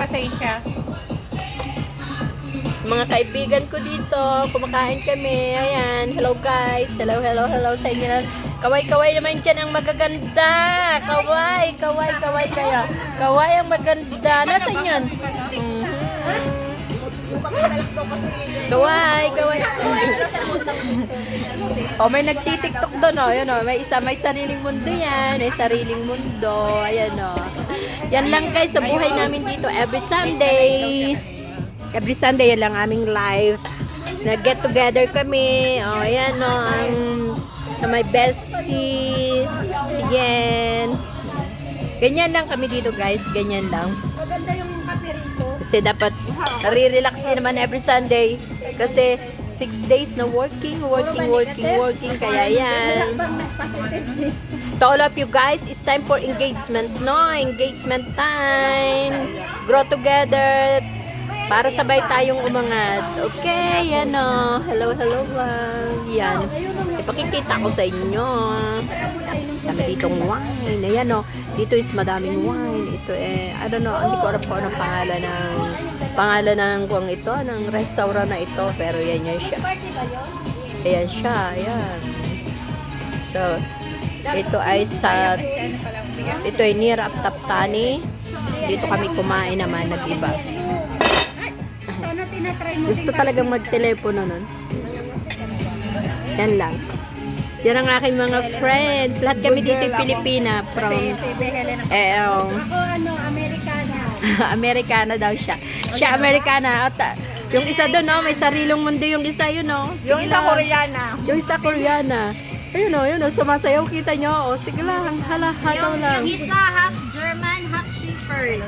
Pasensya. Mga kaibigan ko dito, kumakain kami. Ayan, hello guys. Hello sa inyo. Kaway naman dyan ang magaganda. Kaway kayo. Kaway ang maganda. Nasaan yun? Kaway. Oh, may nagtitiktok doon, oh. Yan, oh. May sariling mundo yan. May sariling mundo. Ayan, oh. Yan lang guys, sa buhay namin dito. Every Sunday, yan lang aming live. Nag-get together kami. Oh, ayan, oh. Na my bestie. Si Yen. Ganyan lang kami dito guys. Ganyan lang. Maganda yung kape rito. Kasi dapat nare-relax din naman every Sunday. Kasi 6 days na working. Kaya yan. To all of you guys, it's time for engagement, no? Engagement time. Grow together. Para sabay tayong umangat. Okay, yan o. Hello lang. Yan. Ipakikita ko sa inyo. Dami ditong wine. Ayan o. Dito is madaming wine. Ito I don't know. Hindi ko alam kung anong pangalan ng kung ito, ng restaurant na ito. Pero yan siya. Ayan siya. Ayan. So, ito ay sa ito ay near Aptaptani. Dito kami kumain naman nag-iba. Gusto talagang mag-telepono nun. Yan lang. Yan ang aking mga friends. Lahat kami dito yung Pilipina. From Ako Americana. Americana daw siya. Siya Americana. At yung isa doon, no, may sarilong mundo yung isa yun, no. Yung isa Koreana. Yung isa Koreana. Ayun o, sumasayaw kita nyo. O, sige lang, halaw lang. Yung isa half German, half shepherd.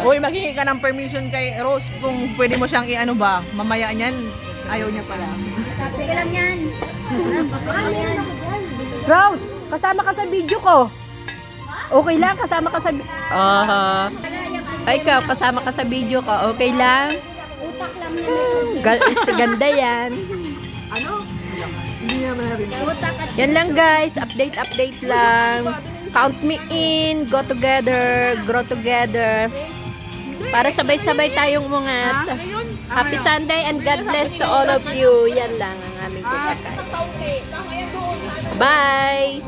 Uy, maghingi ka ng permission kay Rose kung pwede mo siyang i-ano ba. Mamaya niyan, ayaw niya pala. Sige lang yan. Rose, kasama ka sa video ko. Okay lang, kasama ka sa Ay, ikaw, kasama ka sa video ko. Okay lang? Utak lang yan. Ganda yan. Utak at Yan lang guys, update lang. Count me in, go together, grow together. Para sabay-sabay tayong umangat. Happy Sunday and God bless to all of you. Yan lang ang aming kutakay. Bye!